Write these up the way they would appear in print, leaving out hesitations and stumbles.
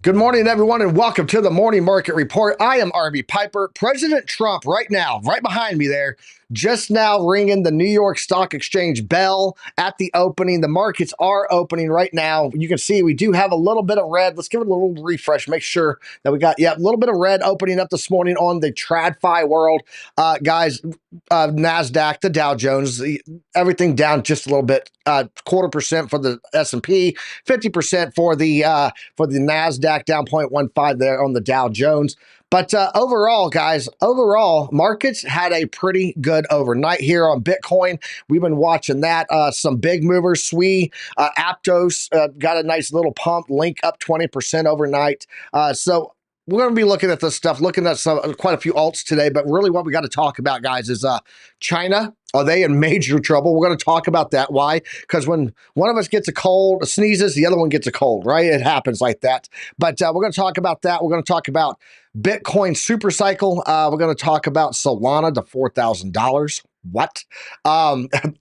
Good morning, everyone, and welcome to the Morning Market Report. I am RB Piper. President Trump, right now, right behind me there, just now ringing the New York Stock Exchange bell at the opening. The markets are opening right now. You can see we do have a little bit of red. Let's give it a little refresh. Make sure that we got, a little bit of red opening up this morning on the TradFi world. Guys, NASDAQ, the Dow Jones, everything down just a little bit, 0.25% for the S&P, 50% for the NASDAQ, down 0.15 there on the Dow Jones. But overall, guys, markets had a pretty good overnight here on Bitcoin. We've been watching that. Some big movers. Aptos got a nice little pump. Link up 20% overnight. So we're going to be looking at this stuff, looking at quite a few alts today. But really what we got to talk about, guys, is China. Are they in major trouble? We're going to talk about that. Why? Because when one of us gets a cold, sneezes, the other one gets a cold, right? It happens like that. But we're going to talk about that. We're going to talk about Bitcoin super cycle. We're going to talk about Solana to $4,000. What?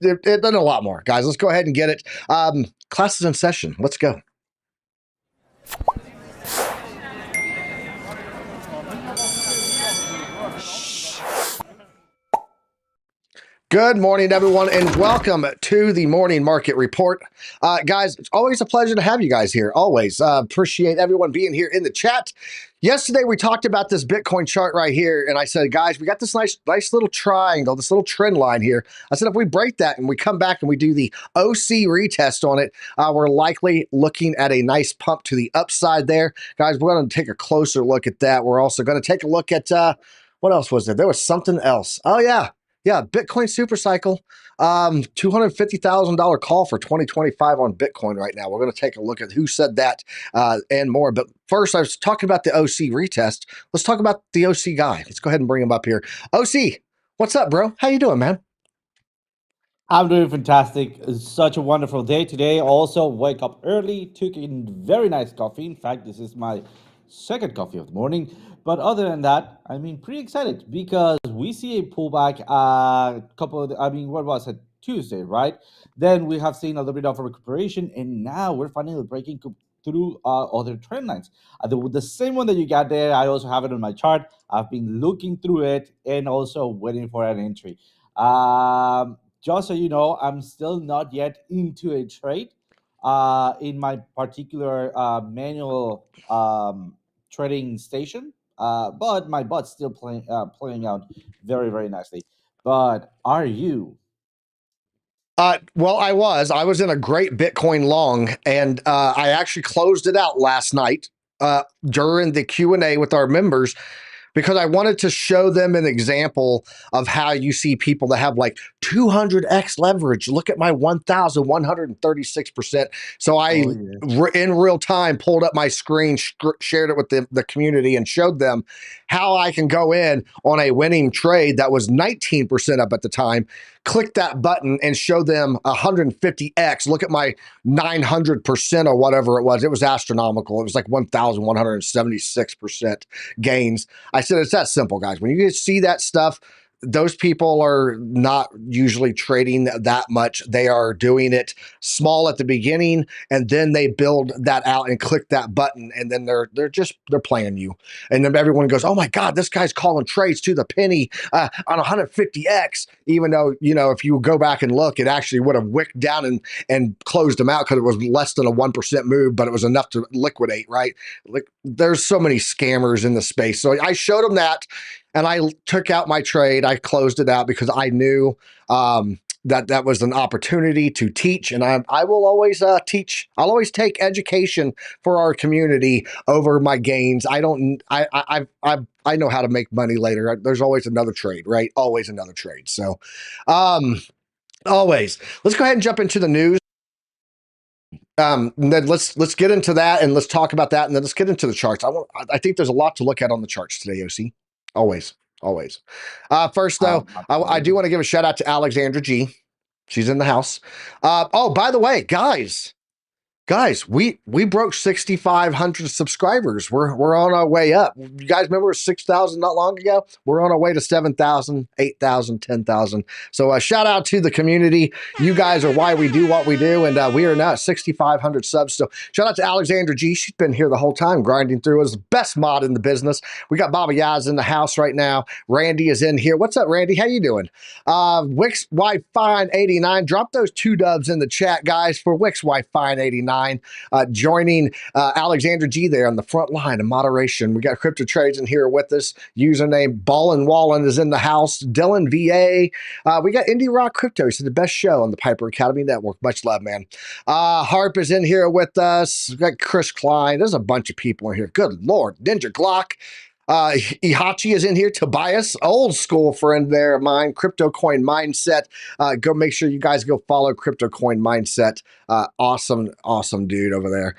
There's a lot more, guys. Let's go ahead and get it. Class is in session. Let's go. Good morning, everyone, and welcome to the Morning Market Report. Guys, it's always a pleasure to have you guys here. Always appreciate everyone being here in the chat. Yesterday, we talked about this Bitcoin chart right here, and I said, guys, we got this nice little triangle, this little trend line here. I said, if we break that and we come back and we do the OC retest on it, we're likely looking at a nice pump to the upside there. Guys, we're going to take a closer look at that. We're also going to take a look at, what else was there? There was something else. Oh, yeah. Yeah, Bitcoin super cycle, $250,000 call for 2025 on Bitcoin right now. We're going to take a look at who said that and more. But first, I was talking about the OC retest. Let's talk about the OC guy. Let's go ahead and bring him up here. OC, what's up, bro? How you doing, man? I'm doing fantastic. It's such a wonderful day today. Also, wake up early, took in very nice coffee. In fact, this is my second coffee of the morning. But other than that, pretty excited because we see a pullback what was it? Tuesday, right? Then we have seen a little bit of a recuperation, and now we're finally breaking through other trend lines. The same one that you got there, I also have it on my chart. I've been looking through it and also waiting for an entry. Just so you know, I'm still not yet into a trade in my particular manual trading station, but my bot's still playing out very, very nicely. But are you? Well, I was in a great Bitcoin long, and I actually closed it out last night during the Q&A with our members, because I wanted to show them an example of how you see people that have like 200x leverage. Look at my 1,136%. So in real time, pulled up my screen, shared it with the community, and showed them how I can go in on a winning trade that was 19% up at the time, click that button and show them 150x. Look at my 900% or whatever it was. It was astronomical. It was like 1,176% gains. I said, it's that simple, guys. When you see that stuff, those people are not usually trading that much. They are doing it small at the beginning, and then they build that out and click that button, and then they're playing you. And then everyone goes, "Oh my God, this guy's calling trades to the penny on 150x." Even though, if you go back and look, it actually would have wicked down and closed them out because it was less than a 1% move, but it was enough to liquidate, right? Like, there's so many scammers in the space. So I showed them that, and I took out my trade. I closed it out because I knew that was an opportunity to teach, and I will always teach. I'll always take education for our community over my gains. I know how to make money later. There's always another trade, right? Always another trade. So, always. Let's go ahead and jump into the news. Then let's get into that, and let's talk about that, and then let's get into the charts. I think there's a lot to look at on the charts today, OC. Always. First, though, I do want to give a shout out to Alexandra G. She's in the house. Oh, by the way, guys, Guys, we broke 6,500 subscribers. We're on our way up. You guys remember 6,000 not long ago? We're on our way to 7,000, 8,000, 10,000. So shout out to the community. You guys are why we do what we do, and we are now at 6,500 subs. So shout out to Alexandra G. She's been here the whole time, grinding through as the best mod in the business. We got Baba Yaz in the house right now. Randy is in here. What's up, Randy? How you doing? Wix Wi-Fi 89. Drop those 2 dubs in the chat, guys, for Wix Wi-Fi 89. Joining Alexandra G there on the front line of moderation. We got Crypto Trades in here with us. Username Ballin Wallen is in the house. Dylan VA. We got Indie Rock Crypto. It's the best show on the Piper Academy Network. Much love, man. Harp is in here with us. We got Chris Klein. There's a bunch of people in here. Good Lord. Ninja Glock. Ihachi is in here. Tobias, old school friend there of mine. Crypto Coin Mindset. Go make sure you guys go follow Crypto Coin Mindset. Awesome dude over there.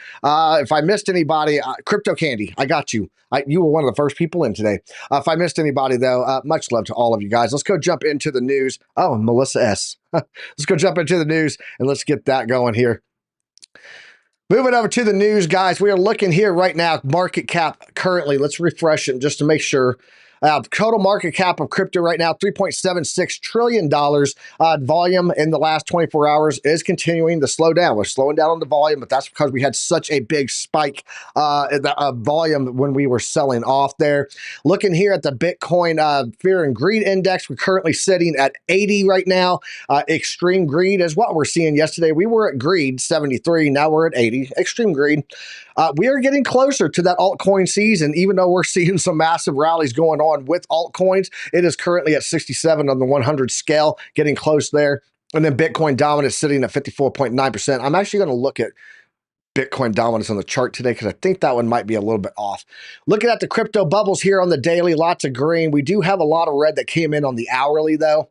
If I missed anybody, Crypto Candy, I got you. You were one of the first people in today. If I missed anybody though, much love to all of you guys. Let's go jump into the news. Oh, Melissa S. Let's go jump into the news and let's get that going here. Moving over to the news, guys, we are looking here right now, market cap currently. Let's refresh it just to make sure. Total market cap of crypto right now, $3.76 trillion. Volume in the last 24 hours is continuing to slow down. We're slowing down on the volume, but that's because we had such a big spike in the volume when we were selling off there. Looking here at the Bitcoin Fear and Greed Index, we're currently sitting at 80 right now. Extreme Greed is what we're seeing. Yesterday, we were at Greed 73. Now we're at 80. Extreme Greed. We are getting closer to that altcoin season, even though we're seeing some massive rallies going on with altcoins. It is currently at 67 on the 100 scale, getting close there. And then Bitcoin dominance sitting at 54.9%. I'm actually going to look at Bitcoin dominance on the chart today because I think that one might be a little bit off. Looking at the crypto bubbles here on the daily, lots of green. We do have a lot of red that came in on the hourly, though.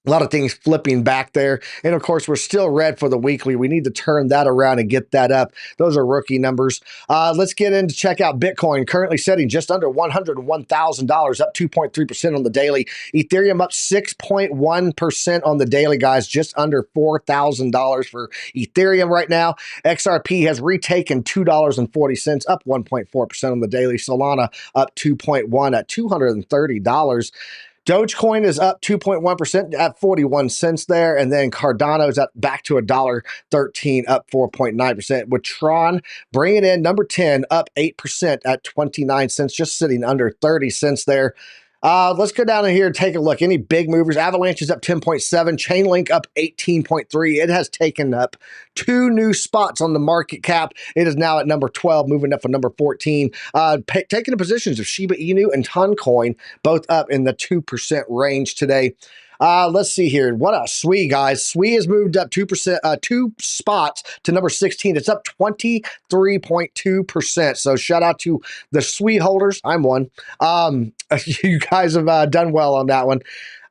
A lot of things flipping back there. And of course, we're still red for the weekly. We need to turn that around and get that up. Those are rookie numbers. Let's get in to check out Bitcoin. Currently setting just under $101,000, up 2.3% on the daily. Ethereum up 6.1% on the daily, guys. Just under $4,000 for Ethereum right now. XRP has retaken $2.40, up 1.4% on the daily. Solana up 2.1 at $230. Dogecoin is up 2.1% at 41 cents there. And then Cardano is up back to $1.13, up 4.9%. With Tron bringing in number 10, up 8% at 29 cents, just sitting under 30 cents there. Let's go down in here and take a look. Any big movers? Avalanche is up 10.7. Chainlink up 18.3. It has taken up 2 new spots on the market cap. It is now at number 12, moving up for number 14. Taking the positions of Shiba Inu and Toncoin, both up in the 2% range today. Let's see here. What else? SWI, guys. SWI has moved up 2%, 2 spots to number 16. It's up 23.2%. So shout out to the SWI holders. I'm one. You guys have done well on that one.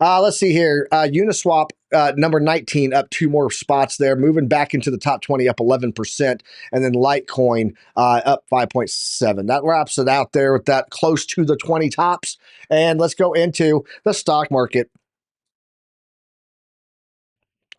Let's see here. Uniswap, number 19, up 2 more spots there, moving back into the top 20, up 11%. And then Litecoin up 5.7. That wraps it out there with that close to the 20 tops. And let's go into the stock market.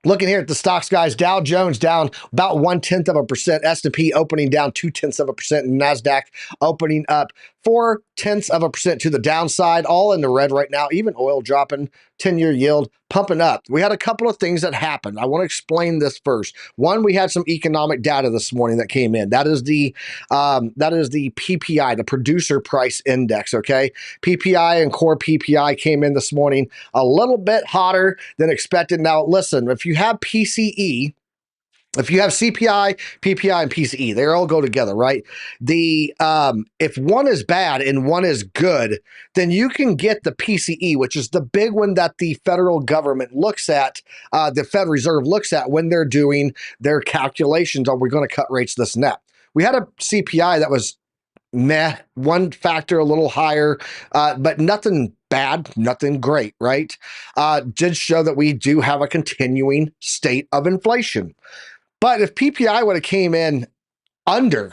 Looking here at the stocks, guys, Dow Jones down about 0.1%. S&P opening down 0.2%. And NASDAQ opening up 0.4% to the downside, all in the red right now. Even oil dropping, 10-year yield pumping up. We had a couple of things that happened. I want to explain this first. One, we had some economic data this morning that came in. That is the PPI, the Producer Price Index. Okay, PPI and core PPI came in this morning a little bit hotter than expected. Now, listen, if you have PCE. If you have CPI, PPI, and PCE, they all go together, right? If one is bad and one is good, then you can get the PCE, which is the big one that the federal government looks at, the Fed Reserve looks at when they're doing their calculations. Are we going to cut rates this and that? We had a CPI that was meh, one factor a little higher, but nothing bad, nothing great, right? Did show that we do have a continuing state of inflation. But if PPI would have came in under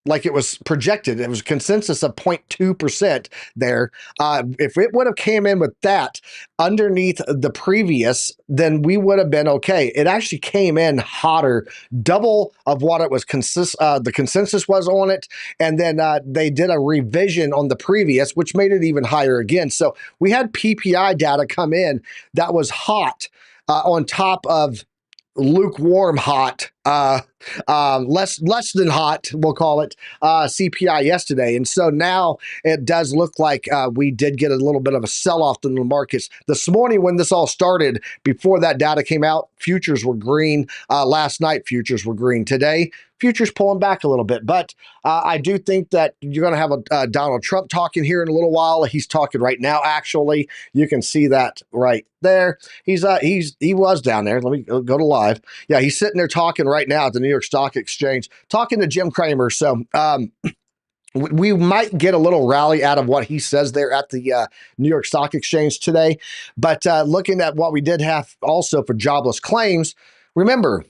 like it was projected. It was a consensus of 0.2% there. If it would have came in with that underneath the previous, then we would have been okay. It actually came in hotter, double of what it was the consensus was on it. And then they did a revision on the previous, which made it even higher again. So we had PPI data come in that was hot on top of lukewarm hot, less than hot, we'll call it, CPI yesterday. And so now it does look like we did get a little bit of a sell-off in the markets. This morning when this all started, before that data came out, futures were green. Last night, futures were green. Today, futures pulling back a little bit. But I do think that you're going to have a Donald Trump talking here in a little while. He's talking right now, actually. You can see that right there. He was down there. Let me go to live. Yeah, he's sitting there talking right now at the New York Stock Exchange, talking to Jim Cramer. So we might get a little rally out of what he says there at the New York Stock Exchange today. But looking at what we did have also for jobless claims, remember,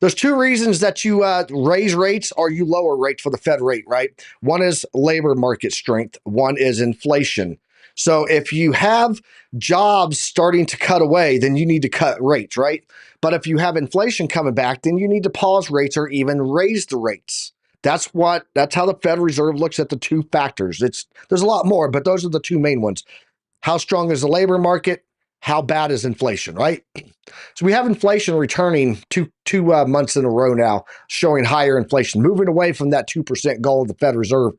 there's two reasons that you raise rates or you lower rates for the Fed rate, right? One is labor market strength. One is inflation. So if you have jobs starting to cut away, then you need to cut rates, right? But if you have inflation coming back, then you need to pause rates or even raise the rates. That's how the Federal Reserve looks at the two factors. There's a lot more, but those are the two main ones. How strong is the labor market? How bad is inflation, right? So we have inflation returning two months in a row now, showing higher inflation, moving away from that 2% goal of the Fed Reserve.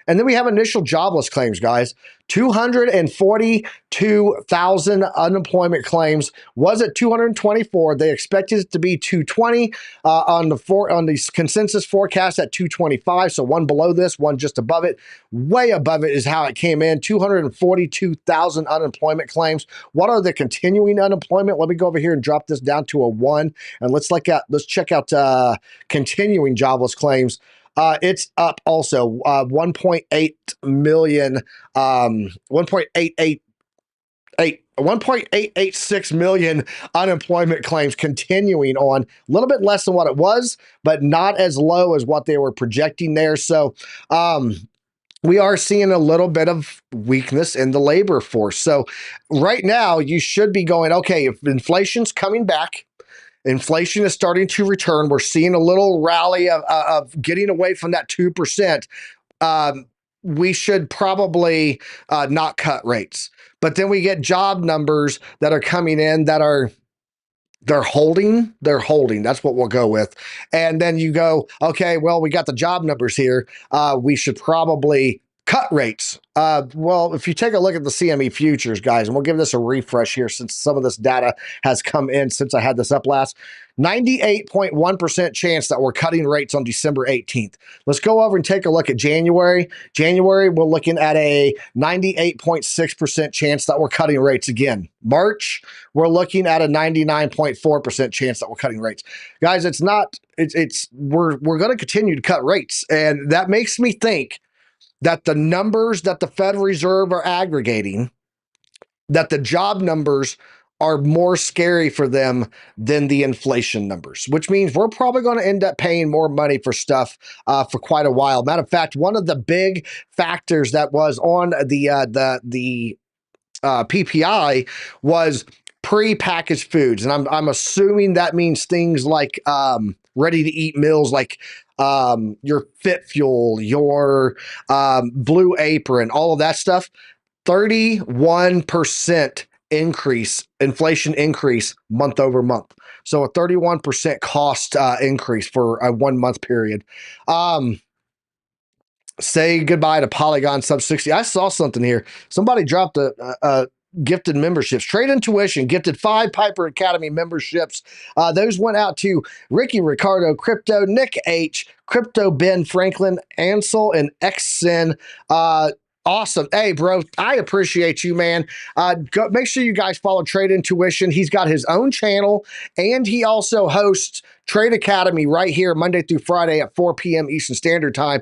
And then we have initial jobless claims, guys. 242,000 unemployment claims. Was it 224? They expected it to be 220 on the consensus forecast at 225. So one below this, one just above it. Way above it is how it came in. 242,000 unemployment claims. What are the continuing unemployment? Let me go over here and drop this down to a 1, and let's check out continuing jobless claims. It's up also 1.8 million, 1.886 million unemployment claims continuing on, a little bit less than what it was, but not as low as what they were projecting there. So we are seeing a little bit of weakness in the labor force. So right now you should be going, okay, if inflation's coming back, inflation is starting to return. We're seeing a little rally of getting away from that 2%. We should probably not cut rates. But then we get job numbers that are coming in that they're holding. That's what we'll go with. And then you go, okay, well, we got the job numbers here. We should probably cut rates. Well, if you take a look at the CME futures, guys, and we'll give this a refresh here since some of this data has come in since I had this up last, 98.1% chance that we're cutting rates on December 18th. Let's go over and take a look at January. January, we're looking at a 98.6% chance that we're cutting rates again. March, we're looking at a 99.4% chance that we're cutting rates. Guys, we're going to continue to cut rates. And that makes me think that the numbers that the Federal Reserve are aggregating, that the job numbers are more scary for them than the inflation numbers, which means we're probably going to end up paying more money for stuff for quite a while. Matter of fact, one of the big factors that was on the PPI was pre-packaged foods, and I'm assuming that means things like ready-to-eat meals, like your Fit Fuel, your Blue Apron, all of that stuff. 31% inflation increase month over month. So a 31% cost increase for a 1 month period. Say goodbye to Polygon sub 60. I saw something here. Somebody dropped a gifted memberships. Trade Intuition gifted 5 Piper Academy memberships. Those went out to Ricky Ricardo, Crypto, Nick H, Crypto Ben Franklin, Ansel, and XSIN. Awesome. Hey, bro, I appreciate you, man. Make sure you guys follow Trade Intuition. He's got his own channel, and he also hosts Trade Academy right here, Monday through Friday at 4 p.m. Eastern Standard Time.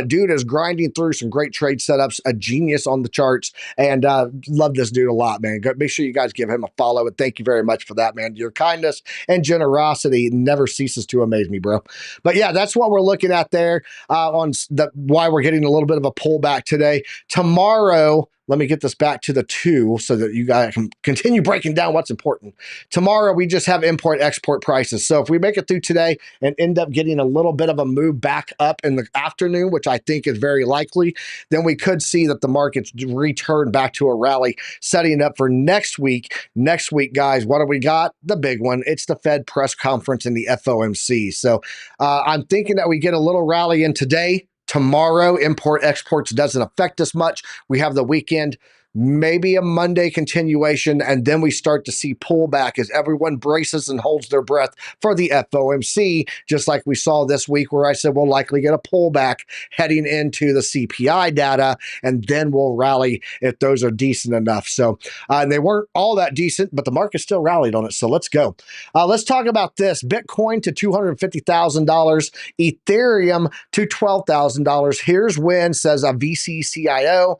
Dude is grinding through some great trade setups, a genius on the charts, and love this dude a lot, man. Make sure you guys give him a follow, and thank you very much for that, man. Your kindness and generosity never ceases to amaze me, bro. But yeah, that's what we're looking at there on why we're getting a little bit of a pullback today. Tomorrow, let me get this back to the 2 so that you guys can continue breaking down what's important. Tomorrow, we just have import-export prices. So if we make it through today and end up getting a little bit of a move back up in the afternoon, which I think is very likely, then we could see that the markets return back to a rally, setting up for next week. Next week, guys, what do we got? The big one. It's the Fed press conference and the FOMC. So I'm thinking that we get a little rally in today. Tomorrow, import exports doesn't affect us much. We have the weekend, maybe a Monday continuation, and then we start to see pullback as everyone braces and holds their breath for the FOMC, just like we saw this week where I said we'll likely get a pullback heading into the CPI data, and then we'll rally if those are decent enough. So, and they weren't all that decent, but the market still rallied on it. So let's go. Let's talk about this. Bitcoin to $250,000, Ethereum to $12,000. Here's when, says a VC CIO,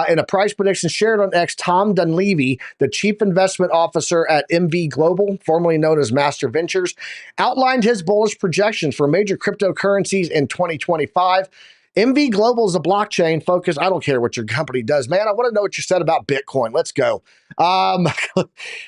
in a price prediction shared on X. Tom Dunleavy, the chief investment officer at MV Global, formerly known as Master Ventures, outlined his bullish projections for major cryptocurrencies in 2025. MV Global is a blockchain focused. I don't care what your company does, man. I want to know what you said about Bitcoin. Let's go.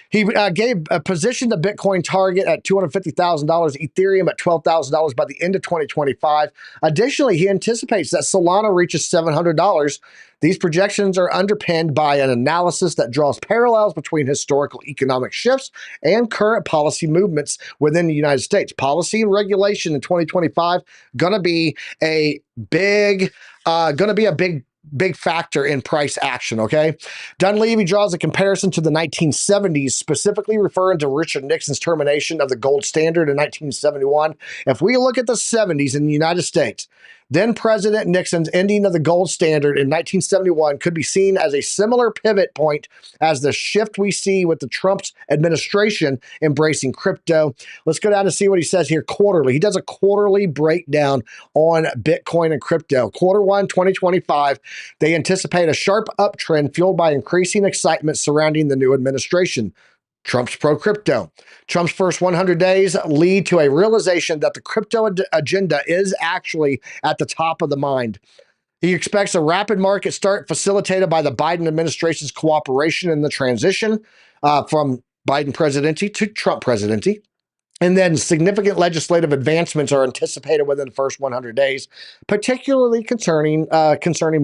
He gave a position the Bitcoin target at $250,000, Ethereum at $12,000 by the end of 2025. Additionally, he anticipates that Solana reaches $700. These projections are underpinned by an analysis that draws parallels between historical economic shifts and current policy movements within the United States. Policy and regulation in 2025 gonna be a big factor in price action, okay? Dunleavy draws a comparison to the 1970s, specifically referring to Richard Nixon's termination of the gold standard in 1971. If we look at the 70s in the United States, then President Nixon's ending of the gold standard in 1971 could be seen as a similar pivot point as the shift we see with the Trump's administration embracing crypto. Let's go down and see what he says here quarterly. He does a quarterly breakdown on Bitcoin and crypto. Q1 2025, they anticipate a sharp uptrend fueled by increasing excitement surrounding the new administration. Trump's pro-crypto. Trump's first 100 days lead to a realization that the crypto agenda is actually at the top of the mind. He expects a rapid market start facilitated by the Biden administration's cooperation in the transition from Biden presidency to Trump presidency. And then significant legislative advancements are anticipated within the first 100 days, particularly concerning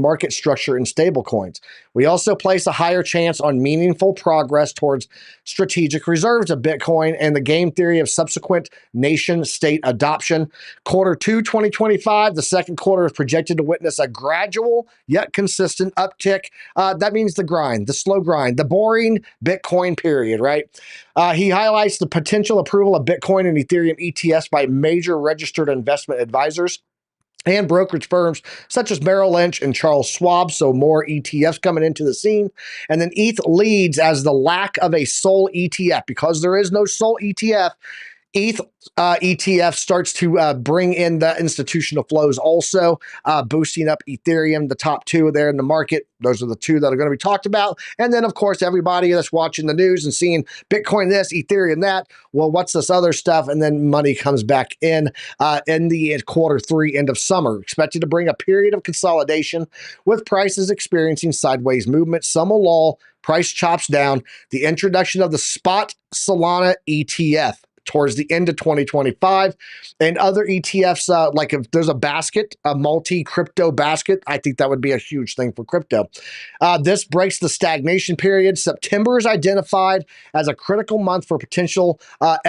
market structure and stablecoins. We also place a higher chance on meaningful progress towards strategic reserves of Bitcoin and the game theory of subsequent nation-state adoption. Q2 2025, the second quarter is projected to witness a gradual yet consistent uptick. That means the grind, the slow grind, the boring Bitcoin period, right? He highlights the potential approval of Bitcoin and Ethereum ETFs by major registered investment advisors and brokerage firms such as Merrill Lynch and Charles Schwab, so more ETFs coming into the scene. And then ETH leads as the lack of a sole ETF. Because there is no sole ETF, ETH ETF starts to bring in the institutional flows also, boosting up Ethereum, the top two there in the market. Those are the two that are going to be talked about. And then, of course, everybody that's watching the news and seeing Bitcoin this, Ethereum that, well, what's this other stuff? And then money comes back in the Q3 end of summer, expected to bring a period of consolidation with prices experiencing sideways movement. Some will lull, price chops down. The introduction of the spot Solana ETF towards the end of 2025 and other ETFs, like if there's a basket, a multi-crypto basket, I think that would be a huge thing for crypto. This breaks the stagnation period. September is identified as a critical month for potential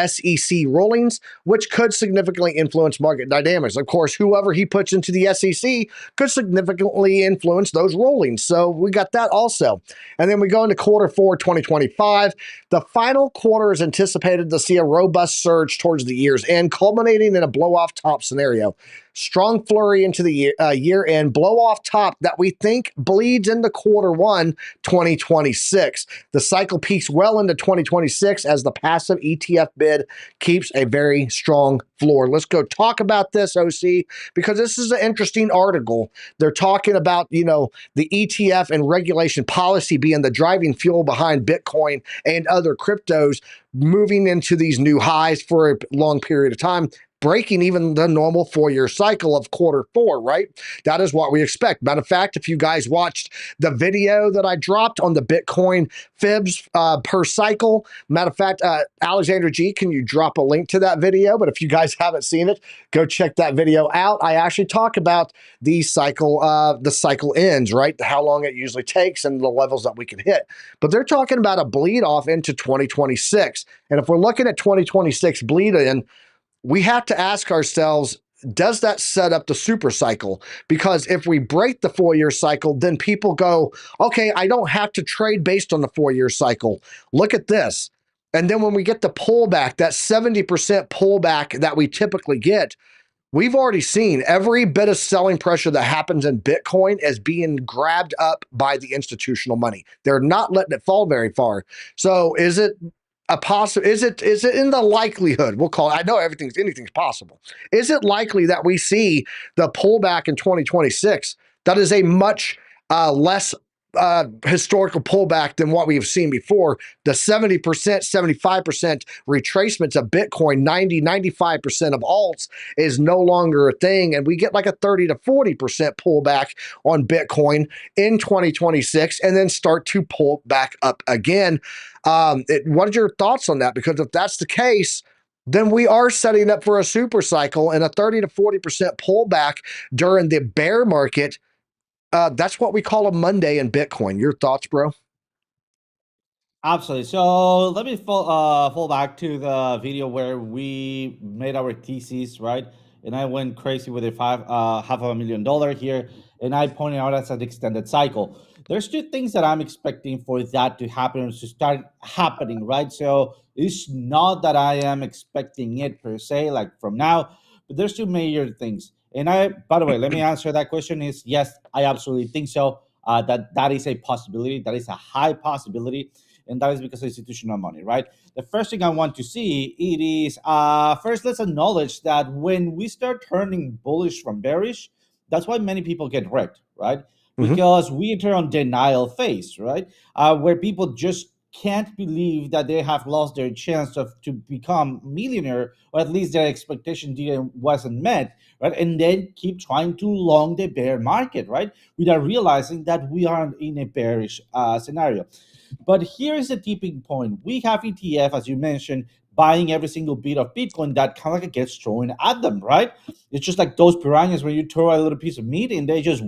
SEC rulings, which could significantly influence market dynamics. Of course, whoever he puts into the SEC could significantly influence those rulings. So we got that also. And then we go into Q4 2025. The final quarter is anticipated to see a robust surge towards the year's end, culminating in a blow-off top scenario. strong flurry into the year end, blow off top that we think bleeds into Q1 2026. The cycle peaks well into 2026 as the passive ETF bid keeps a very strong floor. Let's go talk about this, OC, because this is an interesting article. They're talking about, the ETF and regulation policy being the driving fuel behind Bitcoin and other cryptos moving into these new highs for a long period of time, breaking even the normal 4-year cycle of Q4, right? That is what we expect. Matter of fact, if you guys watched the video that I dropped on the Bitcoin fibs per cycle, matter of fact, Alexander G, can you drop a link to that video? But if you guys haven't seen it, go check that video out. I actually talk about the cycle ends, right? How long it usually takes and the levels that we can hit. But they're talking about a bleed off into 2026. And if we're looking at 2026 bleed in, we have to ask ourselves, does that set up the super cycle? Because if we break the 4-year cycle, then people go, okay, I don't have to trade based on the 4-year cycle. Look at this. And then when we get the pullback, that 70% pullback that we typically get, we've already seen every bit of selling pressure that happens in Bitcoin as being grabbed up by the institutional money. They're not letting it fall very far. So is it is it in the likelihood, we'll call it, I know anything's possible. Is it likely that we see the pullback in 2026 that is a much less historical pullback than what we have seen before? The 70%, 75% retracements of Bitcoin, 95% of alts is no longer a thing. And we get like a 30 to 40% pullback on Bitcoin in 2026 and then start to pull back up again. What are your thoughts on that? Because if that's the case, then we are setting up for a super cycle and a 30 to 40% pullback during the bear market. That's what we call a Monday in Bitcoin. Your thoughts, bro? Absolutely. So let me fall back to the video where we made our thesis, right? And I went crazy with a $500,000 here, and I pointed out as an extended cycle. There's two things that I'm expecting for that to happen, to start happening, right? So it's not that I am expecting it per se, like from now, but there's two major things. And by the way, let me answer that question. Is yes, I absolutely think so. That is a possibility. That is a high possibility, and that is because of institutional money, right? The first thing I want to see it is first, let's acknowledge that when we start turning bullish from bearish, that's why many people get wrecked, right? Because we enter on denial phase, right? Where people just can't believe that they have lost their chance to become millionaire, or at least their expectation wasn't met, right? And then keep trying to long the bear market, right? Without realizing that we are in a bearish scenario. But here's the tipping point. We have ETF, as you mentioned, buying every single bit of Bitcoin that kind of like gets thrown at them, right? It's just like those piranhas where you throw a little piece of meat and they just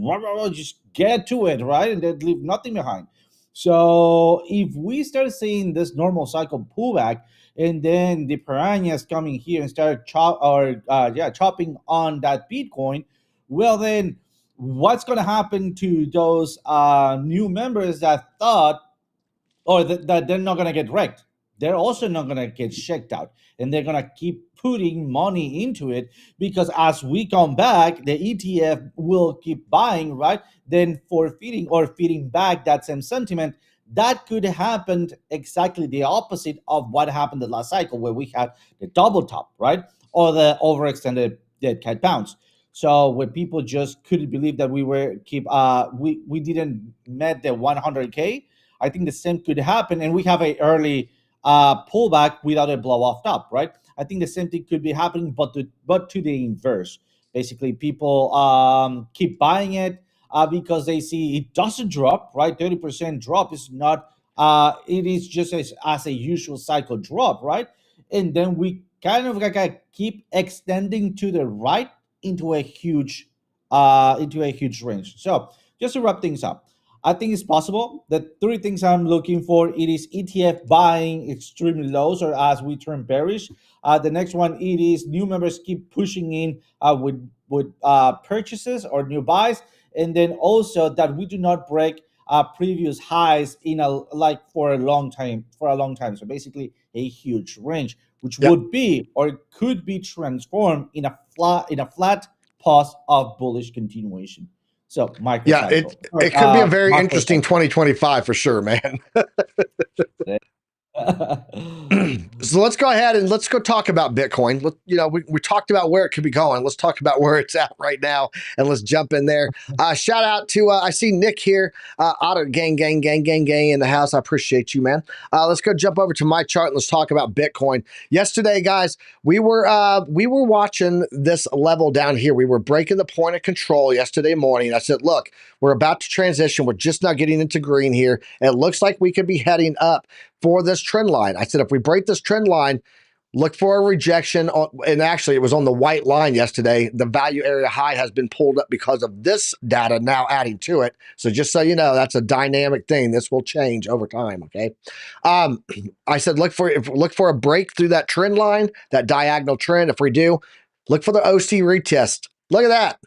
get to it, right? And they leave nothing behind. So if we start seeing this normal cycle pullback, and then the piranhas coming here and start chopping on that Bitcoin, well then what's going to happen to those new members that thought or that they're not going to get wrecked? They're also not going to get checked out, and they're going to keep putting money into it, because as we come back, the ETF will keep buying, right? Then forfeiting or feeding back that same sentiment. That could happen exactly the opposite of what happened the last cycle, where we had the double top, right? Or the overextended dead cat bounce. So when people just couldn't believe that we didn't met the 100K, I think the same could happen, and we have a early pullback without a blow off top, right? I think the same thing could be happening, but to the inverse. Basically, people keep buying it because they see it doesn't drop, right? 30% drop is not. It is just as a usual cycle drop, right? And then we kind of like keep extending to the right into a huge range. So just to wrap things up, I think it's possible. The three things I'm looking for, it is ETF buying extremely lows, or as we term bearish. The next one, it is new members keep pushing in with purchases or new buys, and then also that we do not break previous highs for a long time. So basically, a huge range, which Yep. would be or could be transformed in a flat pause of bullish continuation. So micro Yeah, cycle. it could be a very Macro interesting cycle. 2025 for sure, man. So let's go ahead and let's go talk about Bitcoin. We talked about where it could be going. Let's talk about where it's at right now, and let's jump in there. Shout out to I see Nick here, Otter gang in the house. I appreciate you, man. Let's go jump over to my chart and let's talk about Bitcoin. Yesterday, guys, we were watching this level down here. We were breaking the point of control yesterday morning. I said, look, we're about to transition. We're just not getting into green here. It looks like we could be heading up for this trend line. I said, if we break this trend line, look for a rejection. And actually, it was on the white line yesterday. The value area high has been pulled up because of this data now adding to it. So just so you know, that's a dynamic thing. This will change over time, okay? I said, look for a break through that trend line, that diagonal trend. If we do, look for the OC retest. Look at that.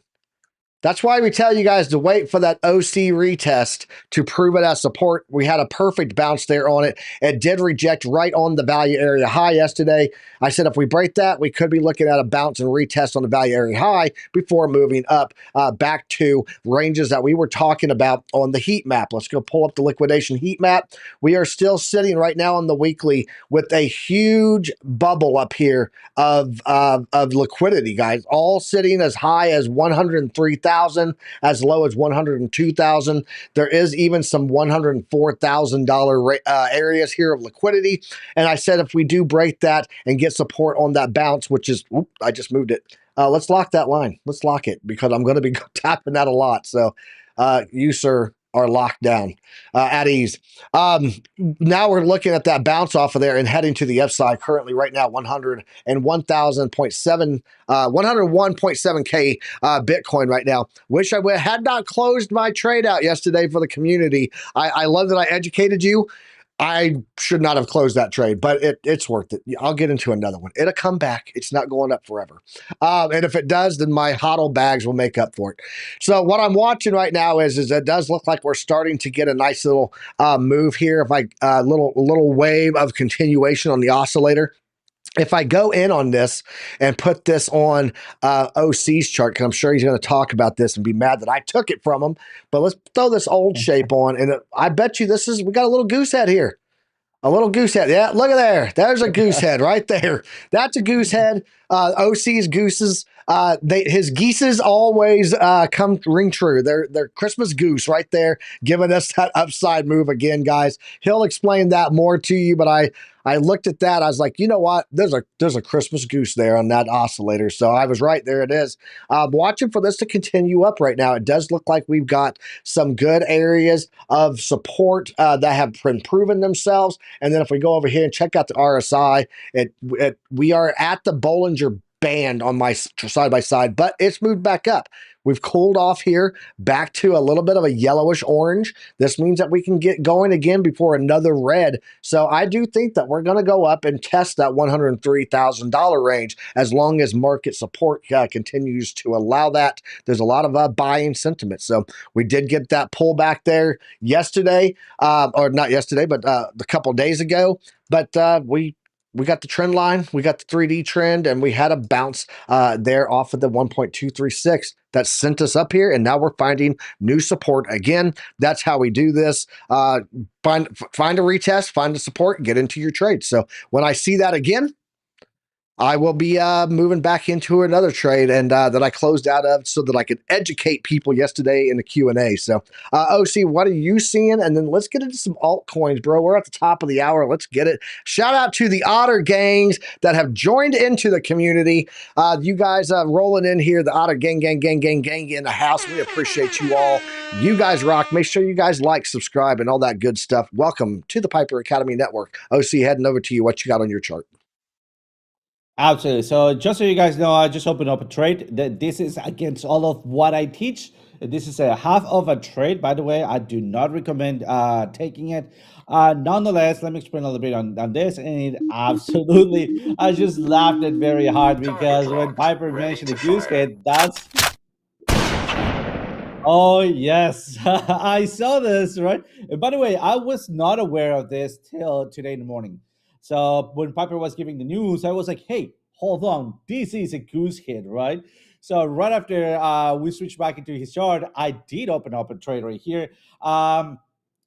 That's why we tell you guys to wait for that OC retest to prove it as support. We had a perfect bounce there on it. It did reject right on the value area high yesterday. I said if we break that, we could be looking at a bounce and retest on the value area high before moving up back to ranges that we were talking about on the heat map. Let's go pull up the liquidation heat map. We are still sitting right now on the weekly with a huge bubble up here of liquidity, guys, all sitting as high as 103,000. As low as 102,000. There is even some $104,000 areas here of liquidity. And I said if we do break that and get support on that bounce, which is, I just moved it. Let's lock that line. Let's lock it because I'm going to be tapping that a lot. So you, sir, are locked down at ease. Now we're looking at that bounce off of there and heading to the upside. Currently, right now, 101.7K Bitcoin right now. Wish I had not closed my trade out yesterday for the community. I love that I educated you. I should not have closed that trade, but it's worth it. I'll get into another one. It'll come back. It's not going up forever. And if it does, then my HODL bags will make up for it. So what I'm watching right now is it does look like we're starting to get a nice little move here. If little wave of continuation on the oscillator. If I go in on this and put this on OC's chart, because I'm sure he's going to talk about this and be mad that I took it from him, but let's throw this old shape on, and I bet you we got a little goose head here. A little goose head. Yeah, look at there. There's a goose head right there. That's a goose head. OC's gooses. His geeses always come ring true. They're Christmas goose right there, giving us that upside move again, guys. He'll explain that more to you, but I looked at that. I was like, you know what? There's a Christmas goose there on that oscillator. So I was right. There it is. Watching for this to continue up right now. It does look like we've got some good areas of support that have been proven themselves. And then if we go over here and check out the RSI, we are at the Bollinger Band on my side by side, but it's moved back up. We've cooled off here back to a little bit of a yellowish orange. This means that we can get going again before another red. So I do think that we're going to go up and test that $103,000 range as long as market support continues to allow that. There's a lot of buying sentiment. So we did get that pullback there yesterday, or not yesterday, but a couple days ago. But we got the trend line, we got the 3D trend, and we had a bounce there off of the 1.236 that sent us up here, and now we're finding new support again. That's how we do this. Find a retest, find a support, get into your trade. So when I see that again, I will be moving back into another trade and that I closed out of so that I could educate people yesterday in the Q&A. So, OC, what are you seeing? And then let's get into some altcoins, bro. We're at the top of the hour. Let's get it. Shout out to the Otter gangs that have joined into the community. You guys rolling in here, the Otter gang in the house. We appreciate you all. You guys rock. Make sure you guys like, subscribe, and all that good stuff. Welcome to the Piper Academy Network. OC, heading over to you. What you got on your chart? Absolutely. So just so you guys know, I just opened up a trade. This is against all of what I teach. This is a half of a trade, by the way. I do not recommend taking it. Nonetheless, let me explain a little bit on this. And absolutely, I just laughed it very hard because when Piper mentioned the goose head, that's... Oh, yes. I saw this, right? And by the way, I was not aware of this till today in the morning. So when Piper was giving the news, I was like, hey, hold on, this is a goose hit, right? So right after we switch back into his chart, I did open up a trade right here.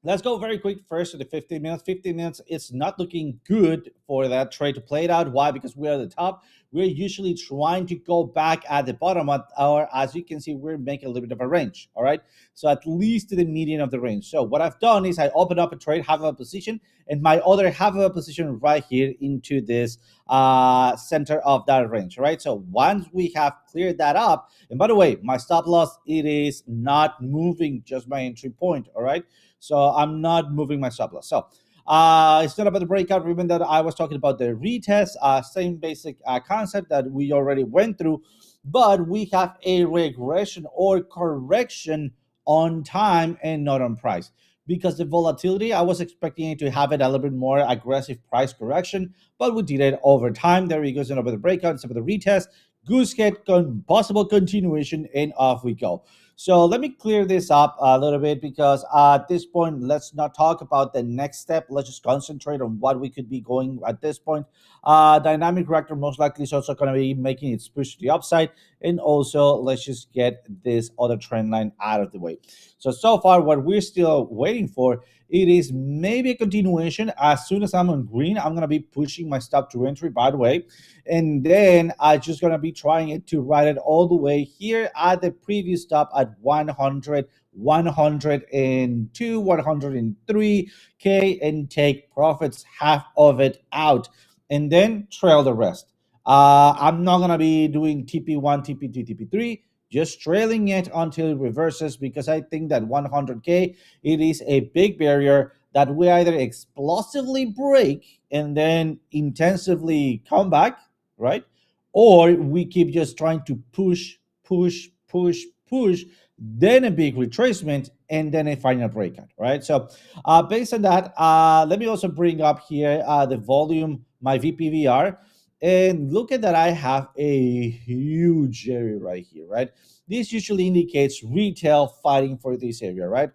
Let's go very quick first to the 15 minutes. 15 minutes, it's not looking good for that trade to play it out. Why? Because we're at the top. We're usually trying to go back at the bottom, or as you can see, we're making a little bit of a range, all right? So at least to the median of the range. So what I've done is I opened up a trade, half of a position, and my other half of a position right here into this center of that range, right? So once we have cleared that up, and by the way, my stop loss, it is not moving just my entry point, all right? So I'm not moving my stop loss. So it's not about the breakout. Remember that I was talking about the retest, same basic concept that we already went through, but we have a regression or correction on time and not on price. Because the volatility, I was expecting it to have it a little bit more aggressive price correction, but we did it over time. There we go. It's about the breakout, it's about the retest, goose head, possible continuation, and off we go. So let me clear this up a little bit because at this point, let's not talk about the next step. Let's just concentrate on what we could be going at this point. Dynamic reactor most likely is also going to be making its push to the upside. And also, let's just get this other trend line out of the way. So far, what we're still waiting for, it is maybe a continuation. As soon as I'm on green, I'm going to be pushing my stop to entry, by the way. And then I'm just going to be trying it to ride it all the way here at the previous stop at 100, 102, 103K and take profits, half of it out, and then trail the rest. I'm not going to be doing TP1, TP2, TP3, just trailing it until it reverses because I think that 100K, it is a big barrier that we either explosively break and then intensively come back, right? Or we keep just trying to push, push, push, push, then a big retracement, and then a final breakout, right? So based on that, let me also bring up here the volume, my VPVR, and look at that. I have a huge area right here, right? This usually indicates retail fighting for this area, right?